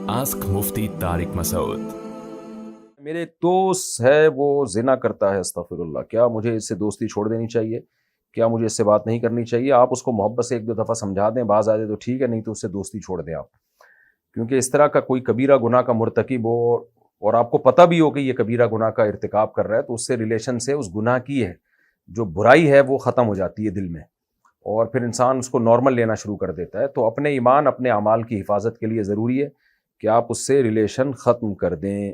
Ask مفتی طارق مسعود۔ میرے ایک دوست ہے وہ زنا کرتا ہے، استغفر اللہ، کیا مجھے اس سے دوستی چھوڑ دینی چاہیے؟ کیا مجھے اس سے بات نہیں کرنی چاہیے؟ آپ اس کو محبت سے ایک دو دفعہ سمجھا دیں، باز آ جائے تو ٹھیک ہے، نہیں تو اس سے دوستی چھوڑ دیں آپ، کیونکہ اس طرح کا کوئی کبیرہ گناہ کا مرتکب ہو اور آپ کو پتہ بھی ہو کہ یہ کبیرہ گناہ کا ارتکاب کر رہا ہے، تو اس سے ریلیشن سے اس گناہ کی ہے جو برائی ہے وہ ختم ہو جاتی ہے دل میں، اور پھر انسان اس کو نارمل لینا شروع کر دیتا ہے۔ تو اپنے ایمان، اپنے اعمال کی حفاظت کے لیے ضروری ہے کہ آپ اس سے ریلیشن ختم کر دیں۔